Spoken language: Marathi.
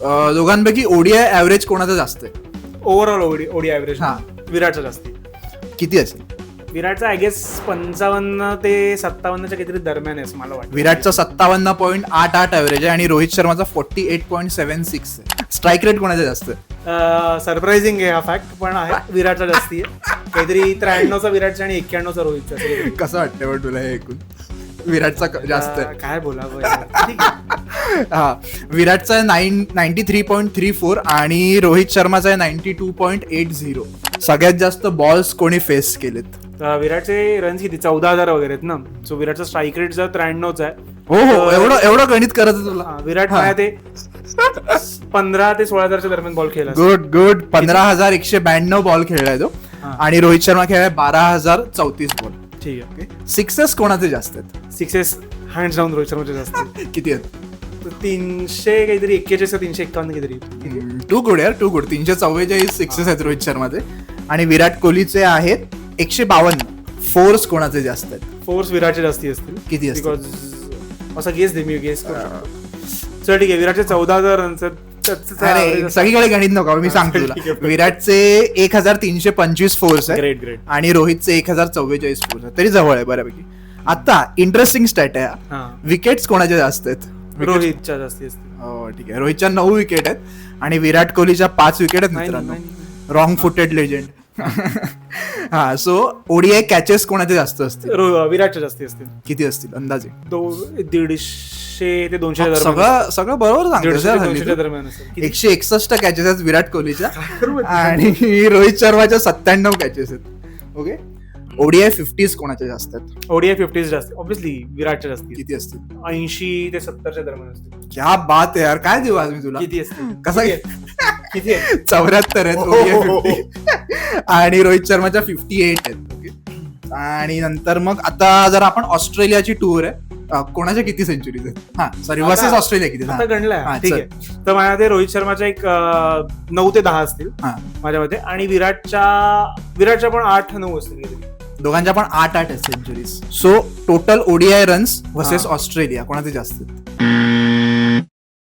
दोघांपैकी ओडीआय ऍव्हरेज कोणाचं जास्त आहे? ओव्हरऑल ओडी ॲव्हरेज हा. विराटचा जास्ती. किती असेल? विराटचा आय गेस 55 ते 57च्या काहीतरी दरम्यान आहे मला वाटतं. विराटचा 57.88 ऍव्हरेज आहे आणि रोहित शर्माचा 48.76 आहे. स्ट्राईक रेट कोणाचा जास्त आहे? सरप्राइझिंग आहे हा फॅक्ट, पण आहे विराटचा जास्ती आहे. काहीतरी 93चा विराटचा आणि 91चा रोहितचा. कसं वाटतं पण तुला हे ऐकून? विराटचा जास्त आहे. काय बोलावं यार. ठीक आहे. हा, विराटचा 93.34 आणि रोहित शर्माचा आहे 92.80. सगळ्यात जास्त बॉल्स कोणी फेस केलेत? विराटचे रन्स किती 14,000 वगैरे आहेत ना. सो विराटचा स्ट्राईक रेट जर 93चा आहे. हो, एवढं गणित करत आहे तुला. विराट माझ्या ते 15 ते 16,000च्या दरम्यान बॉल खेळला. गुड 15,192 बॉल खेळलाय तो. आणि रोहित शर्मा खेळलाय 12,034 बॉल. ठीक आहे. सिक्सेस कोणाचे जास्त आहेत? सिक्सेस हँड्स डाऊन रोहित शर्माचे जास्त. किती आहेत? 300 काहीतरी 41 351 काहीतरी. टू गुड यार, टू गुड. 344 सिक्सेस आहेत रोहित शर्माचे. आणि विराट कोहलीचे आहेत 152. फोर्स कोणाचे जास्त आहेत? फोर्स विराटचे जास्ती असतील. किती असतील? बिकॉज असा गेस दे, मी गेस करू शकतो. चल ठीक आहे. विराटचे 14,000 रन्स. सगळीकडे गणित नको, मी सांगतो तुला. विराटचे 1325 फोर्स आहे. ग्रेट. आणि रोहितचे 1044 फोर्स आहे. तरी जवळ आहे बऱ्यापैकी. आता इंटरेस्टिंग स्टॅट आहे, विकेट्स कोणाचे जास्त आहेत? रोहितच्या जास्ती असतील. हो ठीक आहे. रोहितच्या 9 विकेट आहेत आणि विराट कोहलीच्या 5 विकेट आहेत मित्रांनो. Wrong footed legend. हा, सो ओडीआय कॅचेस कोणाचे जास्त असतील? विराटच्या जास्ती असतील. किती असतील अंदाजे? 150 ते 200 सगळं बरोबर सांगतो. दरम्यान असेल. 161 कॅचेस आहेत विराट कोहलीच्या आणि रोहित शर्माच्या 97 कॅचेस आहेत. ओके. ओडीआय 50 कोणाच्या जास्त आहेत? ओडीआय 50 जास्त ऑब्विसली विराटच्या जास्ती. किती असतील? 80 ते 70च्या दरम्यान असतील. क्या बात आहे यार, काय देऊ आज मी तुला? किती असतील? कसा किती आहे? 74 आहेत ODI 50. आणि रोहित शर्माच्या 58 आहेत. ओके. आणि नंतर मग आता जर आपण ऑस्ट्रेलियाची टूर आहे, कोणाच्या किती सेंचुरीज आहेत? हा सॉरी, वर्सेस ऑस्ट्रेलिया किती? आता गणलाय. ठीक आहे. तर माझ्या रोहित शर्माच्या एक 9 ते 10 असतील माझ्या मते. आणि विराटच्या पण 8-9 असतील. दोघांच्या पण 8 आहेत centuries. So total ODI runs versus Australia कोणाचे जास्त?